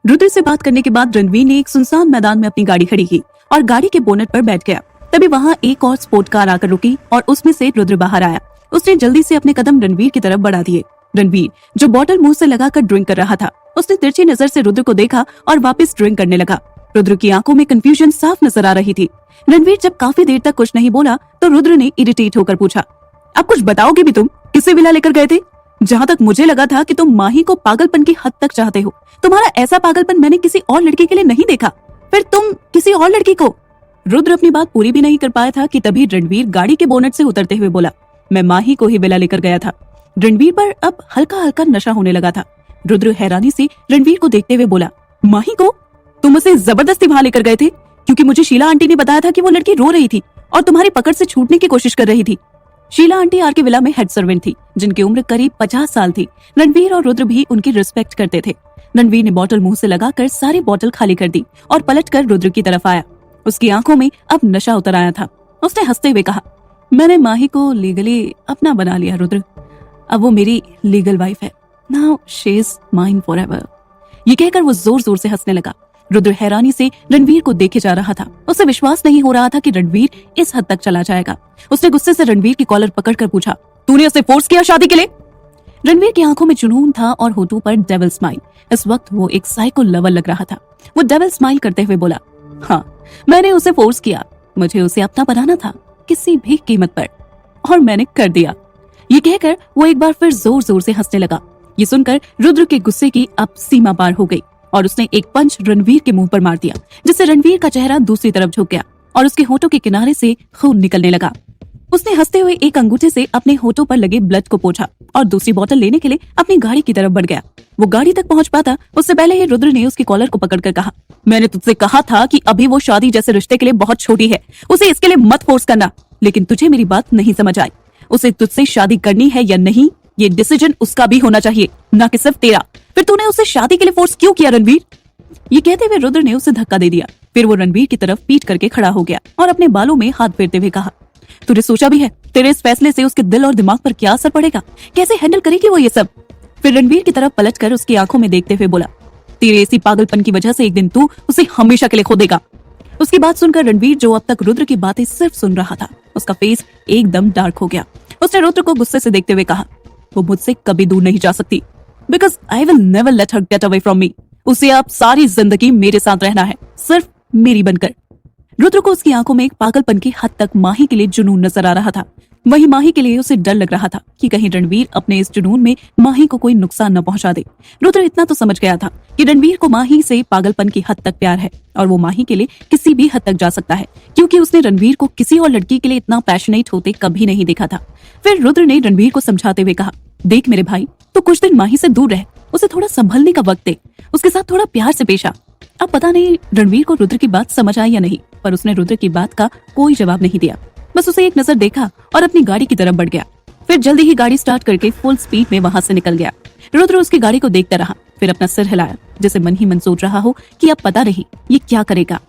रुद्र से बात करने के बाद रणवीर ने एक सुनसान मैदान में अपनी गाड़ी खड़ी की और गाड़ी के बोनट पर बैठ गया। तभी वहाँ एक और स्पोर्ट कार आकर रुकी और उसमें से रुद्र बाहर आया। उसने जल्दी से अपने कदम रणवीर की तरफ बढ़ा दिए। रणवीर, जो बॉटल मुंह से लगाकर ड्रिंक कर रहा था, उसने तिरछी नजर से रुद्र को देखा और वापस ड्रिंक करने लगा। रुद्र की आंखों में कंफ्यूजन साफ नजर आ रही थी। रणवीर जब काफी देर तक कुछ नहीं बोला तो रुद्र ने इरिटेट होकर पूछा, अब कुछ बताओगे भी तुम? किसे विला लेकर गए थे? जहाँ तक मुझे लगा था कि तुम माही को पागलपन की हद तक चाहते हो। तुम्हारा ऐसा पागलपन मैंने किसी और लड़की के लिए नहीं देखा। फिर तुम किसी और लड़की को? रुद्र अपनी बात पूरी भी नहीं कर पाया था कि तभी रणवीर गाड़ी के बोनट से उतरते हुए बोला, मैं माही को ही विला लेकर गया था। रणवीर पर अब हल्का हल्का नशा होने लगा था। रुद्र हैरानी से रणवीर को देखते हुए बोला, माही को? तुम उसे जबरदस्ती वहां लेकर गए थे? क्योंकि मुझे शीला आंटी ने बताया था कि वो लड़की रो रही थी और तुम्हारी पकड़ से छूटने की कोशिश कर रही थी। शीला आंटी आर के विला में हेड सर्वेंट थी, जिनकी उम्र करीब 50 साल थी। रणवीर और रुद्र भी उनकी रिस्पेक्ट करते थे। रणवीर ने बॉटल मुंह से लगाकर सारी बॉटल खाली कर दी और पलटकर रुद्र की तरफ आया। उसकी आंखों में अब नशा उतर आया था। उसने हंसते हुए कहा, मैंने माही को लीगली अपना बना लिया रुद्र। अब वो मेरी लीगल वाइफ है। Now she is mine forever. ये कहकर वो जोर जोर से हंसने लगा। रुद्र हैरानी से रणवीर को देखे जा रहा था। उसे विश्वास नहीं हो रहा था कि रणवीर इस हद तक चला जाएगा। उसने गुस्से से रणवीर की कॉलर पकड़कर पूछा, तूने उसे फोर्स किया शादी के लिए? रणवीर की आंखों में जुनून था और होठों पर डेविल स्माइल। इस वक्त वो एक साइको लवर लग रहा था। वो डेविल स्माइल करते हुए बोला, हाँ, मैंने उसे फोर्स किया। मुझे उसे अपना बनाना था किसी भी कीमत पर, और मैंने कर दिया। ये कहकर वो एक बार फिर जोर जोर से हंसने लगा। ये सुनकर रुद्र के गुस्से की अब सीमा पार हो गई और उसने एक पंच रणवीर के मुंह पर मार दिया, जिससे रणवीर का चेहरा दूसरी तरफ झुक गया और उसके होठों के किनारे से खून निकलने लगा। उसने हंसते हुए एक अंगूठे से अपने होठों पर लगे ब्लड को पोंछा और दूसरी बोतल लेने के लिए अपनी गाड़ी की तरफ बढ़ गया। वो गाड़ी तक पहुंच पाता उससे पहले ही रुद्र ने उसकी कॉलर को पकड़कर कहा, मैंने तुझसे कहा था कि अभी वो शादी जैसे रिश्ते के लिए बहुत छोटी है, उसे इसके लिए मत फोर्स करना। लेकिन तुझे मेरी बात नहीं समझ आई। उसे तुझसे शादी करनी है या नहीं, ये डिसीजन उसका भी होना चाहिए, न कि सिर्फ तेरा। फिर तूने उसे शादी के लिए फोर्स क्यों किया रणवीर? ये कहते हुए रुद्र ने उसे धक्का दे दिया। फिर वो रणवीर की तरफ पीट करके खड़ा हो गया और अपने बालों में हाथ फेरते हुए कहा, तूने सोचा भी है तेरे इस फैसले से उसके दिल और दिमाग पर क्या असर पड़ेगा? कैसे हैंडल करेगी वो ये सब? फिर रणवीर की तरफ पलटकर उसकी आंखों में देखते हुए बोला, तेरे इसी पागलपन की वजह से एक दिन तू उसे हमेशा के लिए खो देगा। उसकी बात सुनकर रणवीर, जो अब तक रुद्र की बातें सिर्फ सुन रहा था, उसका फेस एकदम डार्क हो गया। उसने रुद्र को गुस्से से देखते हुए कहा, वो मुझसे कभी दूर नहीं जा सकती, because I will never let her get away from me. उसे अब सारी जिंदगी मेरे साथ रहना है, सिर्फ मेरी बनकर। रुद्र को उसकी आंखों में एक पागलपन की हद तक माही के लिए जुनून नजर आ रहा था। वहीं माही के लिए उसे डर लग रहा था कि कहीं रणवीर अपने इस जुनून में माही को कोई नुकसान न पहुंचा दे। रुद्र इतना तो समझ गया था कि रणवीर को माही से पागलपन की हद तक प्यार है और वो माही के लिए किसी भी हद तक जा सकता है, क्योंकि उसने रणवीर को किसी और लड़की के लिए इतना पैशनेट होते कभी नहीं देखा था। फिर रुद्र ने रणवीर को समझाते हुए कहा, देख मेरे भाई, तो कुछ दिन माही से दूर रह, उसे थोड़ा संभलने का वक्त दे, उसके साथ थोड़ा प्यार से पेश आ। अब पता नहीं रणवीर को रुद्र की बात समझ आई या नहीं, पर उसने रुद्र की बात का कोई जवाब नहीं दिया। बस उसे एक नजर देखा और अपनी गाड़ी की तरफ बढ़ गया। फिर जल्दी ही गाड़ी स्टार्ट करके फुल स्पीड में वहां से निकल गया। रुद्र उसकी गाड़ी को देखता रहा, फिर अपना सिर हिलाया, जैसे मन ही मन सोच रहा हो कि अब पता नहीं ये क्या करेगा।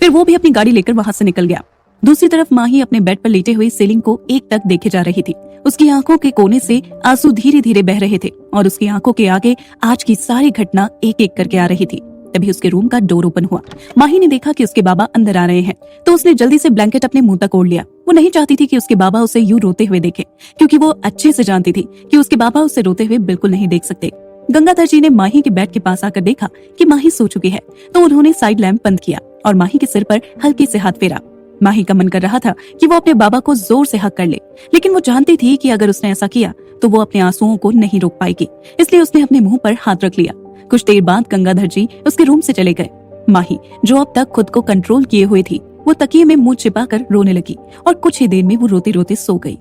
फिर वो भी अपनी गाड़ी लेकर वहां से निकल गया। दूसरी तरफ माही अपने बेड पर लेटे हुए सीलिंग को एकटक देखे जा रही थी। उसकी आंखों के कोने से आंसू धीरे धीरे बह रहे थे और उसकी आंखों के आगे आज की सारी घटना एक एक करके आ रही थी। तभी उसके रूम का डोर ओपन हुआ। माही ने देखा कि उसके बाबा अंदर आ रहे हैं, तो उसने जल्दी से ब्लैंकेट अपने मुंह तक ओढ़ लिया। वो नहीं चाहती थी कि उसके बाबा उसे यूं रोते हुए देखे, क्योंकि वो अच्छे से जानती थी कि उसके बाबा उसे रोते हुए बिल्कुल नहीं देख सकते। गंगाधर जी ने माही के बेड के पास आकर देखा कि माही सो चुकी है, तो उन्होंने साइड लैंप बंद किया और माही के सिर पर हल्के से हाथ फेरा। माही का मन कर रहा था कि वो अपने बाबा को जोर से हक कर ले, लेकिन वो जानती थी कि अगर उसने ऐसा किया तो वो अपने आंसुओं को नहीं रोक पाएगी, इसलिए उसने अपने मुंह पर हाथ रख लिया। कुछ देर बाद गंगाधर जी उसके रूम से चले गए। माही, जो अब तक खुद को कंट्रोल किए हुए थी, वो तकिए में मुंह छिपाकर रोने लगी और कुछ ही देर में वो रोते रोते सो गई।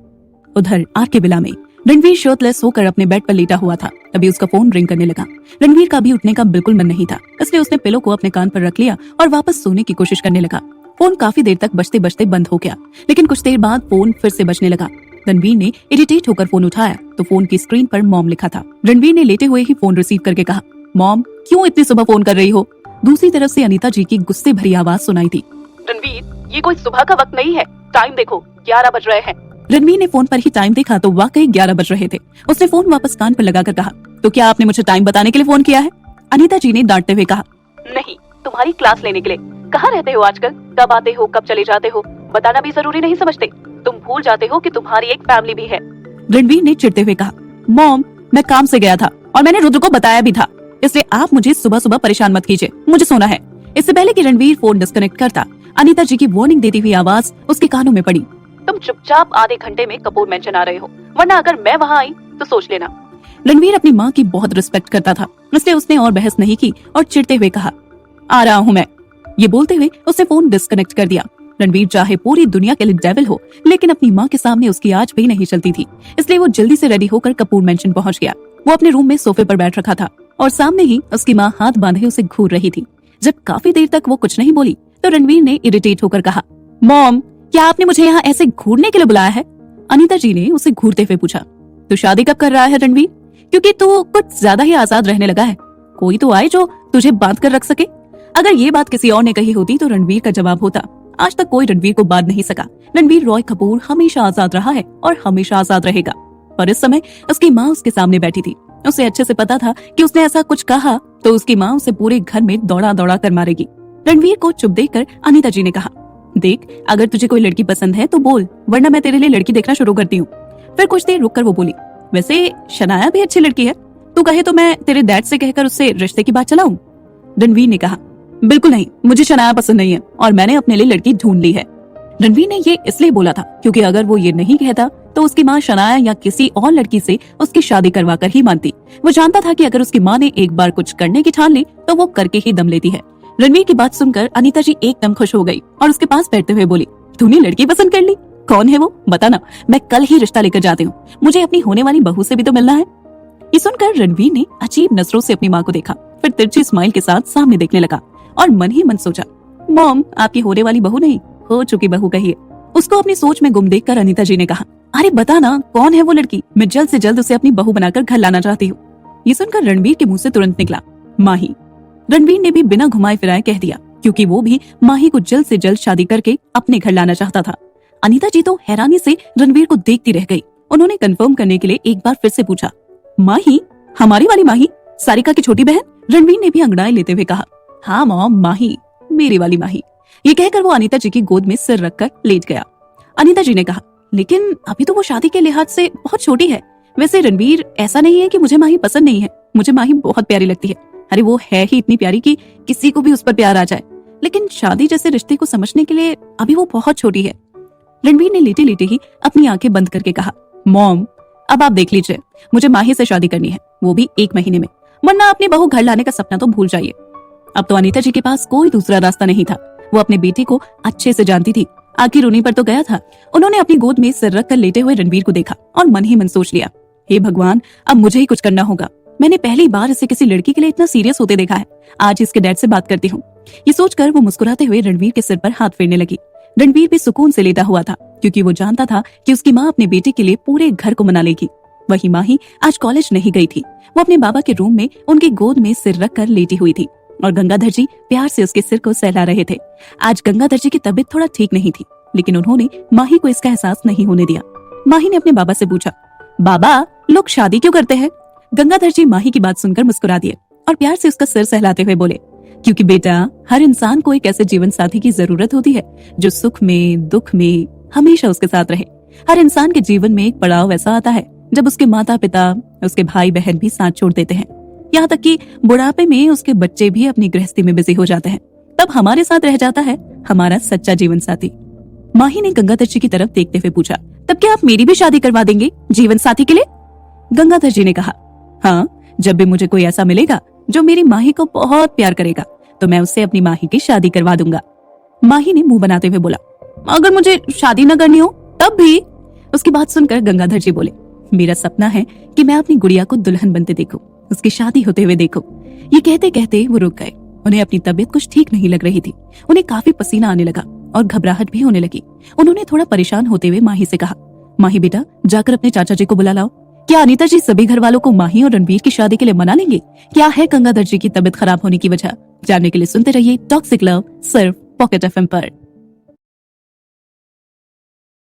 उधर आर के विला में रणवीर शर्टलेस होकर अपने बेड पर लेटा हुआ था। तभी उसका फोन रिंग करने लगा। रणवीर का भी उठने का बिल्कुल मन नहीं था, इसलिए उसने पिलो को अपने कान पर रख लिया और वापस सोने की कोशिश करने लगा। फोन काफी देर तक बजते बजते बंद हो गया, लेकिन कुछ देर बाद फोन फिर से बजने लगा। रणवीर ने इरिटेट होकर फोन उठाया तो फोन की स्क्रीन पर मॉम लिखा था। रणवीर ने लेटे हुए ही फोन रिसीव करके कहा, मॉम, क्यों इतनी सुबह फोन कर रही हो? दूसरी तरफ से अनीता जी की गुस्से भरी आवाज सुनाई थी, रणवीर, ये कोई सुबह का वक्त नहीं है, टाइम देखो, 11 बज रहे हैं। रणवीर ने फोन पर ही टाइम देखा तो वाकई 11 बज रहे थे। उसने फोन वापस कान पर लगाकर कहा, तो क्या आपने मुझे टाइम बताने के लिए फोन किया है? अनीता जी ने डांटते हुए कहा। नहीं, तुम्हारी क्लास लेने के लिए। कहाँ रहते हो आजकल? कब आते हो, कब चले जाते हो, बताना भी जरूरी नहीं समझते? तुम भूल जाते हो कि तुम्हारी एक फैमिली भी है। रणवीर ने चिढ़ते हुए कहा, मॉम मैं काम से गया था और मैंने रुद्र को बताया भी था, इसलिए आप मुझे सुबह सुबह परेशान मत कीजिए, मुझे सोना है। इससे पहले कि रणवीर फोन डिस्कनेक्ट करता, अनीता जी की वार्निंग देती हुई आवाज उसके कानों में पड़ी। तुम चुपचाप आधे घंटे में कपूर मेंशन आ रहे हो, वरना अगर मैं वहाँ आई तो सोच लेना। रणवीर अपनी माँ की बहुत रिस्पेक्ट करता था, इसलिए उसने और बहस नहीं की और चिढ़ते हुए कहा, आ रहा हूँ मैं। ये बोलते हुए उसने फोन डिस्कनेक्ट कर दिया। रणवीर चाहे पूरी दुनिया के लिए डेविल हो, लेकिन अपनी माँ के सामने उसकी आज भी नहीं चलती थी, इसलिए वो जल्दी से रेडी होकर कपूर मेंशन पहुंच गया। वो अपने रूम में सोफे पर बैठ रखा था और सामने ही उसकी माँ हाथ बांधे उसे घूर रही थी। जब काफी देर तक वो कुछ नहीं बोली तो रणवीर ने इरिटेट होकर कहा, मॉम क्या आपने मुझे यहाँ ऐसे घूरने के लिए बुलाया है? अनीता जी ने उसे घूरते हुए पूछा, तू शादी कब कर रहा है रणवीर? क्योंकि तू कुछ ज्यादा ही आजाद रहने लगा है। कोई तो आए जो तुझे बांध कर रख सके। अगर ये बात किसी और ने कही होती तो रणवीर का जवाब होता, आज तक कोई रणवीर को बांध नहीं सका। रणवीर रॉय कपूर हमेशा आजाद रहा है और हमेशा आजाद रहेगा। पर इस समय उसकी माँ उसके सामने बैठी थी। उसे अच्छे से पता था कि उसने ऐसा कुछ कहा तो उसकी माँ उसे पूरे घर में दौड़ा दौड़ा कर मारेगी। रणवीर को चुप देखकर अनीता जी ने कहा, देख अगर तुझे कोई लड़की पसंद है तो बोल, वरना मैं तेरे लिए लड़की देखना शुरू करती हूँ। फिर कुछ देर रुककर वो बोली, वैसे शनाया भी अच्छी लड़की है, तू कहे तो मैं तेरे डैड से कहकर उससे रिश्ते की बात चलाऊं? रणवीर ने कहा, बिल्कुल नहीं, मुझे शनाया पसंद नहीं है और मैंने अपने लिए लड़की ढूंढ ली है। रणवीर ने ये इसलिए बोला था क्योंकि अगर वो ये नहीं कहता तो उसकी माँ शनाया या किसी और लड़की से उसकी शादी करवा कर ही मानती। वो जानता था कि अगर उसकी माँ ने एक बार कुछ करने की ठान ली तो वो करके ही दम लेती है। रणवीर की बात सुनकर अनीता जी एकदम खुश हो गई और उसके पास बैठते हुए बोली, तूने लड़की पसंद कर ली? कौन है वो, बताना, मैं कल ही रिश्ता लेकर जाती हूँ। मुझे अपनी होने वाली बहू से भी तो मिलना है। ये सुनकर रणवीर ने अजीब नजरों से अपनी माँ को देखा, फिर तिरछी स्माइल के साथ सामने देखने लगा और मन ही मन सोचा, मॉम आपकी होने वाली बहू नहीं, हो चुकी बहू कहिए। उसको अपनी सोच में गुम देखकर अनीता जी ने कहा, अरे बता ना कौन है वो लड़की, मैं जल्द से जल्द उसे अपनी बहू बनाकर घर लाना चाहती हूँ। ये सुनकर रणवीर के मुंह से तुरंत निकला, माही। रणवीर ने भी बिना घुमाए फिराए कह दिया, क्योंकि वो भी माही को जल्द से जल्द शादी करके अपने घर लाना चाहता था। अनीता जी तो हैरानी से रणवीर को देखती रह गई। उन्होंने कंफर्म करने के लिए एक बार फिर से पूछा, माही? हमारी वाली माही, सारिका की छोटी बहन? रणवीर ने भी अंगड़ाई लेते हुए कहा, हाँ मॉम, माही, मेरी वाली माही। ये कहकर वो अनीता जी की गोद में सिर रखकर लेट गया। अनीता जी ने कहा, लेकिन अभी तो वो शादी के लिहाज से बहुत छोटी है। वैसे रणवीर ऐसा नहीं है कि मुझे माही पसंद नहीं है, मुझे माही बहुत प्यारी लगती है। अरे वो है ही इतनी प्यारी कि किसी को भी उस पर प्यार आ जाए, लेकिन शादी जैसे रिश्ते को समझने के लिए अभी वो बहुत छोटी है। रणवीर ने लेटे लेटे ही अपनी आंखें बंद करके कहा, मॉम अब आप देख लीजिए, मुझे माही से शादी करनी है, वो भी 1 महीने में, वरना अपनी बहू घर लाने का सपना तो भूल जाइए। अब तो अनीता जी के पास कोई दूसरा रास्ता नहीं था। वो अपने बेटे को अच्छे से जानती थी, आखिर उन्हीं पर तो गया था। उन्होंने अपनी गोद में सिर रखकर लेटे हुए रणवीर को देखा और मन ही मन सोच लिया, हे भगवान, अब मुझे ही कुछ करना होगा। मैंने पहली बार इसे किसी लड़की के लिए इतना सीरियस होते देखा है। आज इसके डैड से बात करती हूँ। ये सोचकर वो मुस्कुराते हुए रणवीर के सिर पर हाथ फेरने लगी। रणवीर भी सुकून से लेटा हुआ था, क्योंकि वो जानता था कि उसकी माँ अपने बेटे के लिए पूरे घर को मना लेगी। वही माही आज कॉलेज नहीं गई थी। वो अपने बाबा के रूम में उनकी गोद में सिर रखकर लेटी हुई थी और गंगाधर जी प्यार से उसके सिर को सहला रहे थे। आज गंगाधर जी की तबीयत थोड़ा ठीक नहीं थी, लेकिन उन्होंने माही को इसका एहसास नहीं होने दिया। माही ने अपने बाबा से पूछा, बाबा लोग शादी क्यों करते हैं? गंगाधर जी माही की बात सुनकर मुस्कुरा दिए और प्यार से उसका सिर सहलाते हुए बोले, क्योंकि बेटा, हर इंसान को एक ऐसे जीवन साथी की जरूरत होती है जो सुख में दुख में हमेशा उसके साथ रहे। हर इंसान के जीवन में एक पड़ाव ऐसा आता है जब उसके माता पिता, उसके भाई बहन भी साथ छोड़ देते हैं, यहाँ तक कि बुढ़ापे में उसके बच्चे भी अपनी गृहस्थी में बिजी हो जाते हैं। तब हमारे साथ रह जाता है हमारा सच्चा जीवन साथी। माही ने गंगाधर जी की तरफ देखते हुए पूछा, तब क्या आप मेरी भी शादी करवा देंगे जीवन साथी के लिए? गंगाधर जी ने कहा, हाँ, जब भी मुझे कोई ऐसा मिलेगा जो मेरी माही को बहुत प्यार करेगा तो मैं उससे अपनी माही की शादी करवा दूंगा। माही ने मुंह बनाते हुए बोला, अगर मुझे शादी न करनी हो तब भी? उसकी बात सुनकर गंगाधर जी बोले, मेरा सपना है कि मैं अपनी गुड़िया को दुल्हन बनते देखूं, उसकी शादी होते हुए देखूं। ये कहते कहते वो रुक गए। उन्हें अपनी तबीयत कुछ ठीक नहीं लग रही थी। उन्हें काफी पसीना आने लगा और घबराहट भी होने लगी। उन्होंने थोड़ा परेशान होते हुए माही से कहा, माही बेटा, जाकर अपने चाचा जी को बुला लाओ। क्या अनीता जी सभी घर वालों को माही और रणवीर की शादी के लिए मना लेंगे? क्या है गंगाधर जी की तबीयत खराब होने की वजह? जानने के लिए सुनते रहिए टॉक्सिक लव, सिर्फ पॉकेट एफएम पर।